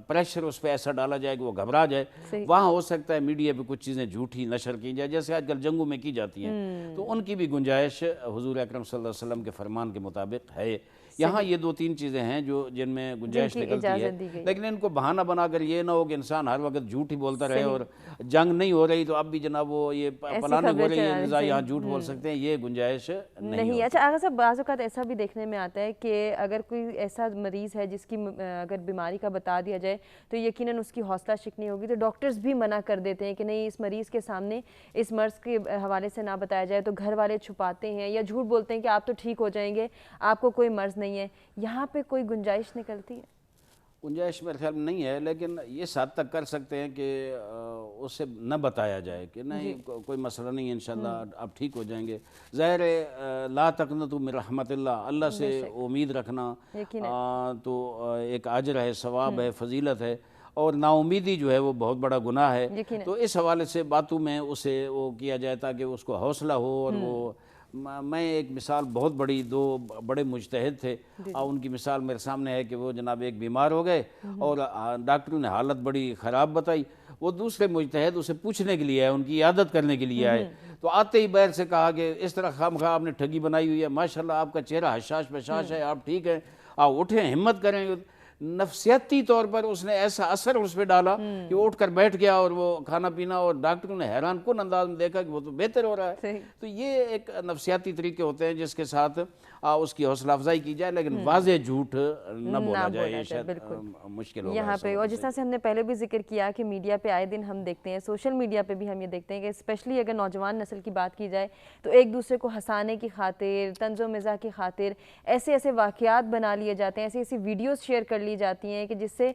پریشر اس پہ ایسا ڈالا جائے کہ وہ گھبرا جائے، وہاں ہو سکتا ہے میڈیا پہ کچھ چیزیں جھوٹی نشر کی جائے جیسے آج کل جنگوں میں کی جاتی ہیں، تو ان کی بھی گنجائش حضور اکرم صلی اللہ علیہ وسلم کے فرمان کے مطابق ہے۔ یہاں یہ دو تین چیزیں ہیں جن میں گنجائش نکلتی ہے، لیکن ان کو بہانہ بنا کر یہ نہ ہو کہ انسان ہر وقت جھوٹ ہی بولتا رہے، اور جنگ نہیں ہو رہی تو اب بھی جناب وہ یہ پلاننگ ہو رہی ہے لہٰذا یہاں جھوٹ بول سکتے ہیں، یہ گنجائش نہیں۔ اچھا آغا صاحب، بعض اوقات ایسا بھی دیکھنے میں آتا ہے کہ اگر کوئی ایسا مریض ہے جس کی اگر بیماری کا بتا دیا جائے تو یقیناً اس کی حوصلہ شکنی ہوگی، تو ڈاکٹرز بھی منع کر دیتے ہیں کہ نہیں، اس مریض کے سامنے اس مرض کے حوالے سے نہ بتایا جائے، تو گھر والے چھپاتے ہیں یا جھوٹ بولتے ہیں کہ آپ تو ٹھیک ہو جائیں گے، آپ کو کوئی مرض نہیں ہے۔ یہاں پہ کوئی گنجائش نکلتی ہے؟ گنجائش میرے خیال میں نہیں ہے، لیکن یہ ساتھ تک کر سکتے ہیں کہ اسے نہ بتایا جائے کہ نہیں کوئی مسئلہ نہیں ہے، انشاءاللہ آپ ٹھیک ہو جائیں گے۔ ظاہر ہے لا تقنطوا من رحمت اللہ، اللہ سے امید رکھنا تو ایک اجر ہے، ثواب ہے، فضیلت ہے، اور نا امیدی جو ہے وہ بہت بڑا گناہ ہے، تو اس حوالے سے باتوں میں اسے وہ کیا جائے تاکہ اس کو حوصلہ ہو۔ اور وہ میں ایک مثال بہت بڑی، دو بڑے مجتہد تھے، ان کی مثال میرے سامنے ہے کہ وہ جناب ایک بیمار ہو گئے اور ڈاکٹروں نے حالت بڑی خراب بتائی، وہ دوسرے مجتہد اسے پوچھنے کے لیے آئے، ان کی عیادت کرنے کے لیے آئے، تو آتے ہی بیر سے کہا کہ اس طرح خواہ آپ نے ٹھگی بنائی ہوئی ہے، ماشاءاللہ آپ کا چہرہ حشاش بشاش ہے، آپ ٹھیک ہیں، آپ اٹھیں، ہمت کریں۔ نفسیاتی طور پر اس نے ایسا اثر اس پہ ڈالا کہ وہ اٹھ کر بیٹھ گیا اور وہ کھانا پینا، اور ڈاکٹروں نے حیران کن انداز میں دیکھا کہ وہ تو بہتر ہو رہا ہے۔ تو یہ ایک نفسیاتی طریقے ہوتے ہیں جس کے ساتھ اس کی حوصلہ افزائی کی جائے، لیکن واضح جھوٹ نہ بولا جائے، یہ شاید مشکل ہوگا یہاں پہ۔ اور جس طرح سے ہم نے پہلے بھی ذکر کیا کہ میڈیا پہ آئے دن ہم دیکھتے ہیں، سوشل میڈیا پہ بھی ہم یہ دیکھتے ہیں کہ اسپیشلی اگر نوجوان نسل کی بات کی جائے تو ایک دوسرے کو ہنسانے کی خاطر، طنز و مزاح کی خاطر ایسے واقعات بنا لیے جاتے ہیں، ایسی ویڈیوز شیئر کر لی جاتی ہیں کہ جس سے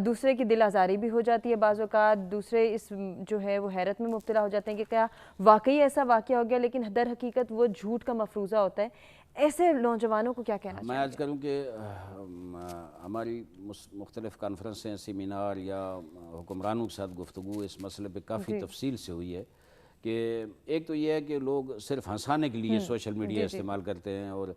دوسرے کی دل آزاری بھی ہو جاتی ہے، بعض اوقات دوسرے اس جو ہے وہ حیرت میں مبتلا ہو جاتے ہیں کہ کیا واقعی ایسا واقعہ ہو گیا، لیکن در حقیقت وہ جھوٹ کا مفروضہ ہوتا ہے۔ ایسے نوجوانوں کو کیا کہنا چاہیے؟ میں عرض کروں کہ ہماری مختلف کانفرنسیں، سیمینار یا حکمرانوں کے ساتھ گفتگو اس مسئلے پہ کافی تفصیل سے ہوئی ہے کہ ایک تو یہ ہے کہ لوگ صرف ہنسانے کے لیے سوشل میڈیا استعمال کرتے ہیں اور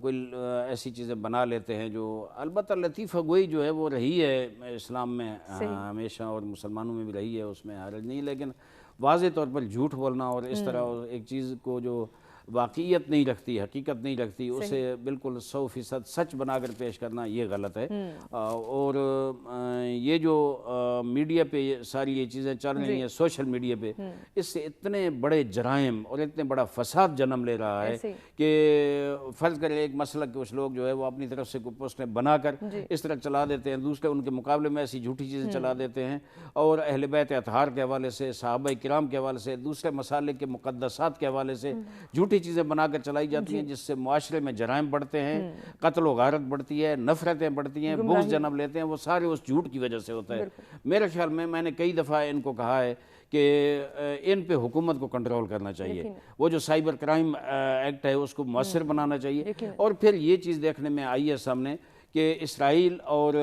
کوئی ایسی چیزیں بنا لیتے ہیں جو البتہ لطیفہ گوئی جو ہے وہ رہی ہے اسلام میں ہمیشہ اور مسلمانوں میں بھی رہی ہے، اس میں حرج نہیں، لیکن واضح طور پر جھوٹ بولنا اور اس طرح ایک چیز کو جو واقعیت نہیں رکھتی، حقیقت نہیں رکھتی، اسے بالکل 100% سچ بنا کر پیش کرنا یہ غلط ہے۔ اور یہ جو میڈیا پہ ساری یہ چیزیں چل رہی ہیں سوشل میڈیا پہ، اس سے اتنے بڑے جرائم اور اتنے بڑا فساد جنم لے رہا ہے کہ فرض کریں ایک مسئلہ کہ کچھ لوگ جو ہے وہ اپنی طرف سے کوئی پوسٹیں بنا کر اس طرح چلا دیتے ہیں، دوسرے ان کے مقابلے میں ایسی جھوٹی چیزیں چلا دیتے ہیں، اور اہل بیت اطہار کے حوالے سے، صحابہ کرام کے حوالے سے، دوسرے مسالک کے مقدسات کے حوالے سے جھوٹی چیزیں بنا کر چلائی جاتی ہیں، جس سے معاشرے میں جرائم بڑھتے ہیں، قتل و غارت بڑھتی ہے، نفرتیں بڑھتی ہیں، بغض جنم لیتے ہیں، وہ سارے اس جھوٹ کی وجہ سے ہوتا ہے۔ میرے خیال میں نے کئی دفعہ ان کو کہا ہے کہ ان پہ حکومت کو کنٹرول کرنا چاہیے، وہ جو سائبر کرائم ایکٹ ہے اس کو مؤثر بنانا چاہیے، اور پھر یہ چیز دیکھنے میں آئی ہے سامنے کہ اسرائیل اور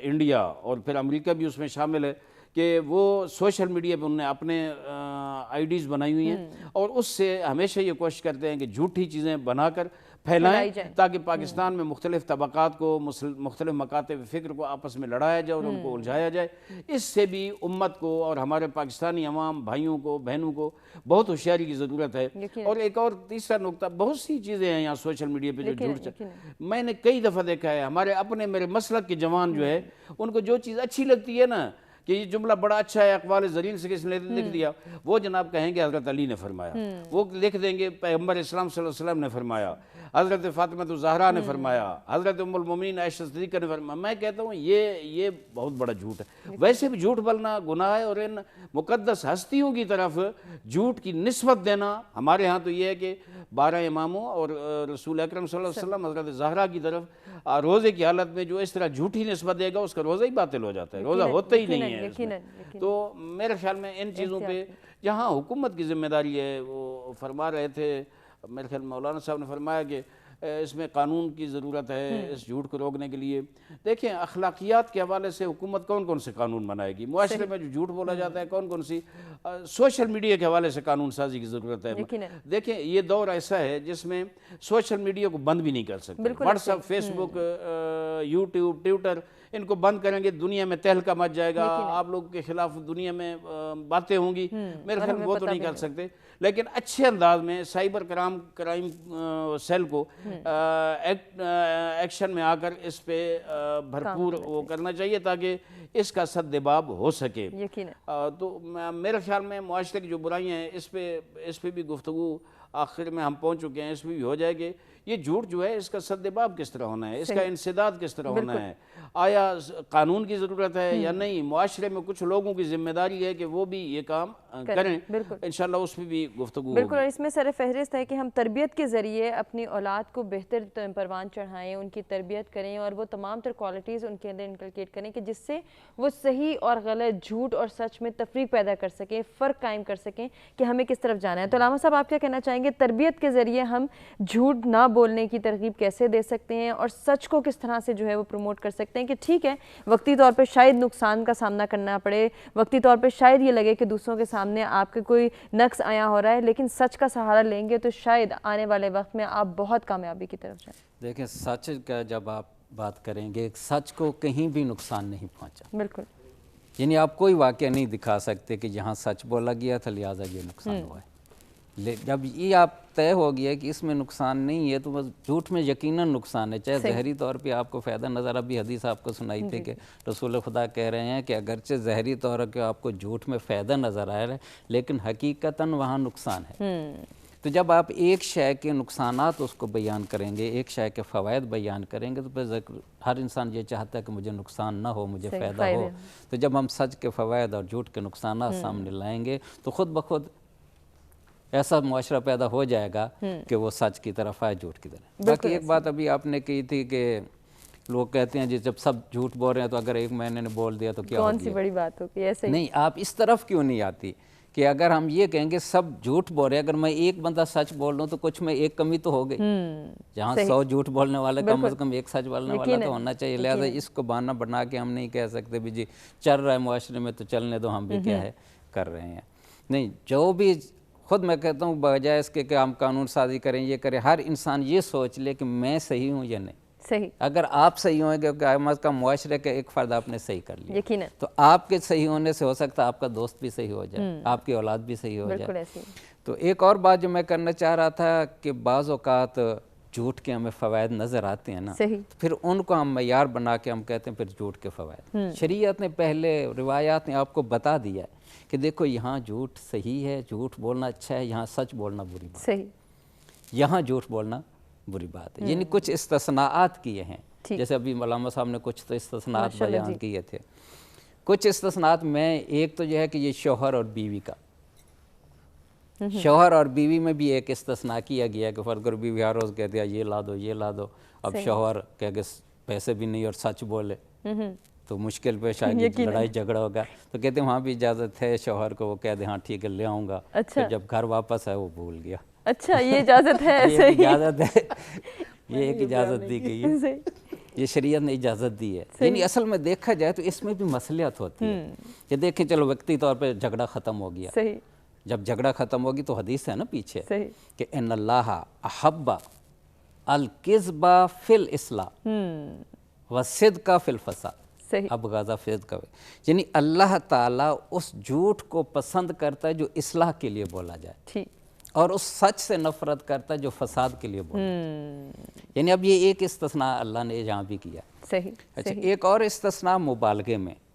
انڈیا اور پھر امریکہ بھی اس میں شامل ہے کہ وہ سوشل میڈیا پہ انہوں نے اپنے آئی ڈیز بنائی ہوئی ہیں، اور اس سے ہمیشہ یہ کوشش کرتے ہیں کہ جھوٹی چیزیں بنا کر پھیلائیں تاکہ پاکستان میں مختلف طبقات کو، مختلف مکاتب فکر کو آپس میں لڑایا جائے اور ان کو الجھایا جائے۔ اس سے بھی امت کو اور ہمارے پاکستانی عوام بھائیوں کو، بہنوں کو بہت ہوشیاری کی ضرورت ہے۔ اور ایک اور تیسرا نقطہ، بہت سی چیزیں ہیں یہاں سوشل میڈیا پہ جو جھوٹ، میں نے کئی دفعہ دیکھا ہے ہمارے اپنے میرے مسلک کے جوان جو ہے ان کو جو چیز اچھی لگتی ہے نا، کہ یہ جملہ بڑا اچھا ہے، اقوال زرین سے کس نے لکھ دیا، وہ جناب کہیں گے حضرت علی نے فرمایا، وہ لکھ دیں گے پیغمبر اسلام صلی اللہ علیہ وسلم نے فرمایا، حضرت فاطمہ الزہرا نے فرمایا، حضرت ام المومنین عائشہ صدیقہ نے فرمایا۔ میں کہتا ہوں یہ بہت بڑا جھوٹ ہے۔ ویسے بھی جھوٹ بولنا گناہ ہے، اور ان مقدس ہستیوں کی طرف جھوٹ کی نسبت دینا، ہمارے ہاں تو یہ ہے کہ 12 اماموں اور رسول اکرم صلی اللہ علیہ وسلم حضرت زہرا کی طرف روزے کی حالت میں جو اس طرح جھوٹی نسبت دے گا اس کا روزہ ہی باطل ہو جاتا ہے، روزہ ہوتا ہی نہیں ہے اس میں۔ تو میرے خیال میں ان چیزوں پہ جہاں حکومت کی ذمہ داری ہے، وہ فرما رہے تھے، میرے خیال مولانا صاحب نے فرمایا کہ اس میں قانون کی ضرورت ہے اس جھوٹ کو روکنے کے لیے۔ دیکھیں اخلاقیات کے حوالے سے حکومت کون کون سے قانون بنائے گی؟ معاشرے میں جو جھوٹ بولا جاتا ہے کون کون سی، سوشل میڈیا کے حوالے سے قانون سازی کی ضرورت ہے۔ دیکھیں یہ دور ایسا ہے جس میں سوشل میڈیا کو بند بھی نہیں کر سکتے، واٹس ایپ، فیس بک، یوٹیوب، ٹویٹر، ان کو بند کریں گے دنیا میں تہلکہ مچ جائے گا، آپ لوگوں کے خلاف دنیا میں باتیں ہوں گی، میرے خیال میں وہ تو نہیں کر سکتے۔ لیکن اچھے انداز میں سائبر کرائم سیل کو ایکشن میں آ کر اس پہ بھرپور وہ کرنا چاہیے تاکہ اس کا سدباب ہو سکے۔ تو میرے خیال میں معاشرے کی جو برائیاں ہیں اس پہ بھی گفتگو آخر میں ہم پہنچ چکے ہیں، اس میں بھی ہو جائے گی۔ یہ جھوٹ جو ہے اس کا سدباب کس طرح ہونا ہے، اس کا انسداد کس طرح ہونا ہے، آیا قانون کی ضرورت ہے یا نہیں؟ معاشرے میں کچھ لوگوں کی ذمہ داری ہے کہ وہ بھی یہ کام کریں، انشاءاللہ اس پہ بھی گفتگو ہوگی۔ بالکل، اور اس میں سر فہرست ہے کہ ہم تربیت کے ذریعے اپنی اولاد کو بہتر پروان چڑھائیں، ان کی تربیت کریں اور وہ تمام تر کوالٹیز ان کے اندر انکلکیٹ کریں کہ جس سے وہ صحیح اور غلط، جھوٹ اور سچ میں تفریق پیدا کر سکیں، فرق قائم کر سکیں کہ ہمیں کس طرف جانا ہے۔ تو علامہ صاحب آپ کیا کہنا چاہیں گے، تربیت کے ذریعے ہم جھوٹ نہ بولنے کی ترغیب کیسے دے سکتے ہیں اور سچ کو کس طرح سے جو ہے وہ پروموٹ کر سکتے ہیں کہ ٹھیک ہے وقتی طور پہ شاید نقصان کا سامنا کرنا پڑے، وقتی طور پہ شاید یہ لگے کہ دوسروں کے سامنے آپ کے کوئی نقص آیا ہو رہا ہے، لیکن سچ کا سہارا لیں گے تو شاید آنے والے وقت میں آپ بہت کامیابی کی طرف جائیں۔ دیکھیں سچ کا جب آپ بات کریں گے، سچ کو کہیں بھی نقصان نہیں پہنچا، بالکل، یعنی آپ کوئی واقعہ نہیں دکھا سکتے کہ جہاں سچ بولا گیا تھا لہٰذا یہ نقصان ہوا ہے۔ جب یہ آپ طے ہو گیا کہ اس میں نقصان نہیں ہے تو بس جھوٹ میں یقیناً نقصان ہے، چاہے ظاہری طور پہ آپ کو فائدہ نظر، ابھی حدیث آپ کو سنائی تھی کہ رسول خدا کہہ رہے ہیں کہ اگرچہ ظاہری طور پہ آپ کو جھوٹ میں فائدہ نظر آ رہا ہے لیکن حقیقتاً وہاں نقصان ہے۔ تو جب آپ ایک شے کے نقصانات اس کو بیان کریں گے، ایک شے کے فوائد بیان کریں گے، تو پھر ہر انسان یہ چاہتا ہے کہ مجھے نقصان نہ ہو، مجھے فائدہ ہو۔ تو جب ہم سچ کے فوائد اور جھوٹ کے نقصانات سامنے لائیں گے تو خود بخود ایسا معاشرہ پیدا ہو جائے گا کہ وہ سچ کی طرف آئے، جھوٹ کی طرف۔ باقی ایک بات ابھی آپ نے کہی تھی کہ لوگ کہتے ہیں جی جب سب جھوٹ بول رہے ہیں تو اگر ایک مہینے نے بول دیا تو کیا ہو گیا؟ کون سی بڑی بات ہوگی؟ ایسے نہیں، آپ اس طرف کیوں نہیں آتی کہ اگر ہم یہ کہیں گے سب جھوٹ بول رہے ہیں، اگر میں ایک بندہ سچ بول رہا ہوں تو کچھ میں ایک کمی تو ہو گئی، جہاں 100 جھوٹ بولنے والے کم از کم ایک سچ بولنے والا تو ہونا چاہیے۔ لہٰذا اس کو بہانہ بنا کے ہم نہیں کہہ سکتے بھی جی چل رہا ہے معاشرے میں تو چلنے دو، ہم بھی کیا ہے کر رہے ہیں۔ نہیں، جو بھی خود میں کہتا ہوں بجائے اس کے کہ ہم قانون سازی کریں، یہ کریں، ہر انسان یہ سوچ لے کہ میں صحیح ہوں یا نہیں۔ صحیح، اگر آپ صحیح ہوں گے کہ معاشرے کا ایک فرد آپ نے صحیح کر لیا، یقیناً تو آپ کے صحیح ہونے سے ہو سکتا ہے آپ کا دوست بھی صحیح ہو جائے، آپ کی اولاد بھی صحیح ہو جائے۔ تو ایک اور بات جو میں کرنا چاہ رہا تھا کہ بعض اوقات جھوٹ کے ہمیں فوائد نظر آتے ہیں نا، پھر ان کو ہم معیار بنا کے ہم کہتے ہیں پھر جھوٹ کے فوائد۔ شریعت نے پہلے، روایات نے آپ کو بتا دیا ہے کہ دیکھو یہاں جھوٹ صحیح ہے، جھوٹ بولنا اچھا ہے، یہاں سچ بولنا بری بات ہے، یہاں جھوٹ بولنا بری بات ہے۔ یعنی کچھ استثناءات کیے ہیں، جیسے ابھی علامہ صاحب نے کچھ تو استثناءات بیان کیے تھے۔ کچھ استثناءات میں ایک تو یہ ہے کہ یہ شوہر اور بیوی کا، شوہر اور بیوی میں بھی ایک استثناء کیا گیا کہ فرض کرو بیوی ہر روز کہہ دیا یہ لا دو یہ لا دو، اب شوہر کہ پیسے بھی نہیں اور سچ بولے تو مشکل پیش آئے گی، لڑائی جھگڑا ہوگا، تو کہتے ہیں وہاں بھی اجازت ہے شوہر کو، وہ کہہ دے ہاں ٹھیک ہے لے آؤں گا، پھر جب گھر واپس ہے وہ بھول گیا۔ اچھا، یہ اجازت ہے؟ یہ اجازت ہے، یہ ایک اجازت دی گئی ہے، یہ شریعت نے اجازت دی ہے۔ یعنی اصل میں دیکھا جائے تو اس میں بھی مصلحت ہوتی ہے کہ دیکھیں چلو وقتی طور پہ جھگڑا ختم ہو گیا، جب جھگڑا ختم ہوگی تو حدیث ہے نا پیچھے کہ ان اللہ احب الکذب فی الاصلاح والصدق فی الفساد ابغض فسق، یعنی اللہ تعالیٰ اس جھوٹ کو پسند کرتا ہے جو اصلاح کے لیے بولا جائے اور اس سچ سے نفرت کرتا ہے جو فساد کے لیے بولا جائے۔ یعنی اب یہ ایک استثناء اللہ نے یہاں بھی کیا۔ صحیح۔ اچھا، ایک اور استثناء مبالغے میں،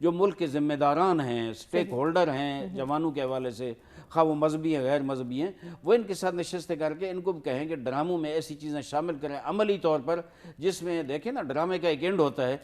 جو ملک کے ذمہ داران ہیں، سٹیک ہولڈر ہیں جوانوں کے حوالے سے، خواہ وہ مذہبی ہیں غیر مذہبی ہیں، وہ ان کے ساتھ نشستیں کر کے ان کو بھی کہیں کہ ڈراموں میں ایسی چیزیں شامل کریں عملی طور پر، جس میں دیکھیں نا ڈرامے کا ایک اینڈ ہوتا ہے،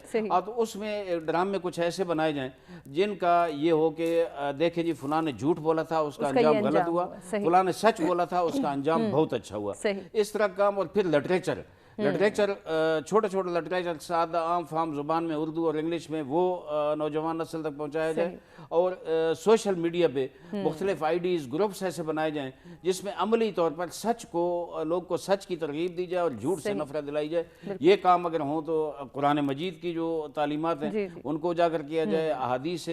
تو اس میں ڈرامے کچھ ایسے بنائے جائیں جن کا یہ ہو کہ دیکھیں جی فلاں نے جھوٹ بولا تھا، اس کا انجام غلط ہوا، فلاں نے سچ بولا تھا، اس کا انجام بہت اچھا ہوا، اس طرح کام۔ اور پھر لٹریچر چھوٹے چھوٹے لٹریچر سادہ عام فام زبان میں اردو اور انگلش میں وہ نوجوان نسل تک پہنچایا جائے، اور سوشل میڈیا پہ مختلف آئیڈیز گروپس ایسے بنائے جائیں جس میں عملی طور پر سچ کو لوگ کو سچ کی ترغیب دی جائے اور جھوٹ سے نفرت دلائی جائے۔ یہ کام اگر ہوں تو قرآن مجید کی جو تعلیمات ہیں ان کو اجاگر کیا جائے، احادیث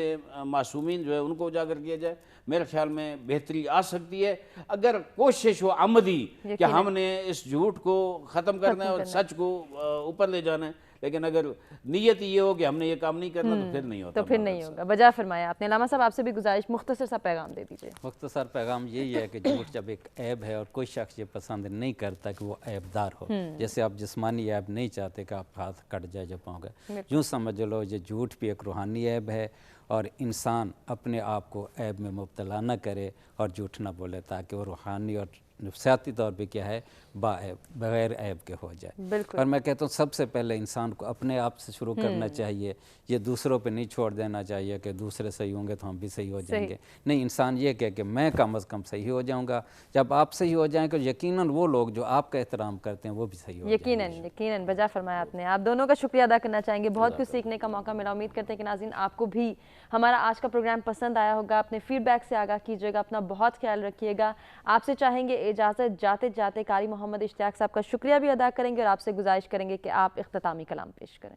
معصومین جو ہے ان کو اجاگر کیا جائے، میرے خیال میں بہتری آ سکتی ہے اگر کوشش ہو عمدی کہ ہم نے اس جھوٹ کو ختم کرنا ہے اور سچ کو اوپر لے جانا ہے۔ لیکن اگر نیت یہ ہو کہ ہم نے یہ کام نہیں کرنا تو پھر نہیں ہوتا، تو پھر نہیں ہوگا۔ بجا فرمایا آپ نے۔ علامہ صاحب آپ سے بھی گزارش مختصر سا پیغام دے دیجیے۔ مختصر پیغام یہی ہے کہ جھوٹ جب ایک عیب ہے اور کوئی شخص یہ پسند نہیں کرتا کہ وہ عیب دار ہو، جیسے آپ جسمانی عیب نہیں چاہتے کہ آپ ہاتھ کٹ جائے جب پاؤں گے، یوں سمجھ لو یہ جھوٹ بھی ایک روحانی عیب ہے، اور انسان اپنے آپ کو عیب میں مبتلا نہ کرے اور جھوٹ نہ بولے تاکہ وہ روحانی اور نفسیاتی طور پہ کیا ہے بغیر عیب کے ہو جائے۔ اور میں کہتا ہوں سب سے پہلے انسان کو اپنے آپ سے شروع کرنا چاہیے، یہ دوسروں پہ نہیں چھوڑ دینا چاہیے کہ دوسرے صحیح ہوں گے تو ہم بھی صحیح ہو جائیں گے، نہیں، انسان یہ کہے کہ میں کم از کم صحیح ہو جاؤں گا، جب آپ صحیح ہو جائیں گے یقیناً وہ لوگ جو آپ کا احترام کرتے ہیں وہ بھی صحیح ہو جائیں گے۔ یقیناً بجا فرمایا آپ نے۔ آپ دونوں کا شکریہ ادا کرنا چاہیں گے، بہت کچھ سیکھنے کا موقع ملا۔ امید کرتے ہیں کہ ناظرین آپ کو بھی ہمارا آج کا پروگرام پسند آیا ہوگا۔ اپنے فیڈ بیک سے آگاہ کیجیے گا، اپنا بہت خیال رکھیے گا۔ آپ سے چاہیں گے اجازت، جاتے جاتے قاری محمد اشتیاق صاحب کا شکریہ بھی ادا کریں گے اور آپ سے گزارش کریں گے کہ آپ اختتامی کلام پیش کریں۔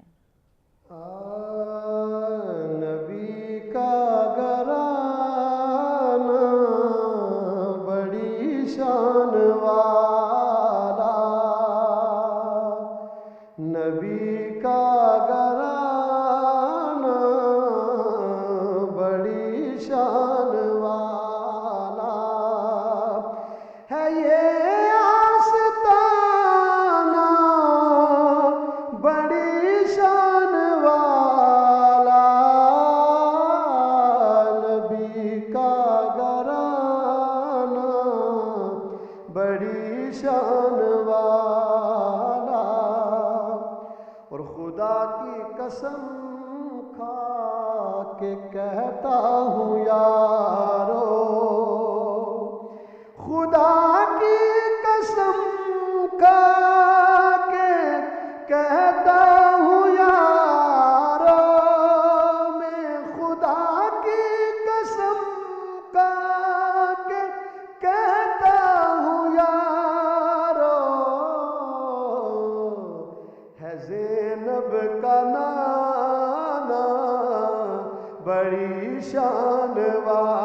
نبی کا گھرانہ بڑی شان والا، نبی کا گھرانہ بڑی شان والا ہے، یہ آستانہ بڑی شان والا، نبی کا گھرانہ بڑی شان والا، اور خدا کی قسم کھا کے کہتا ہوں یارو، خدا کی قسم کھا کے کہتا ہوں یارو، میں خدا کی قسم کھا کے کہتا ہوں یارو، ہے زینب کا نانا بڑی شان والا۔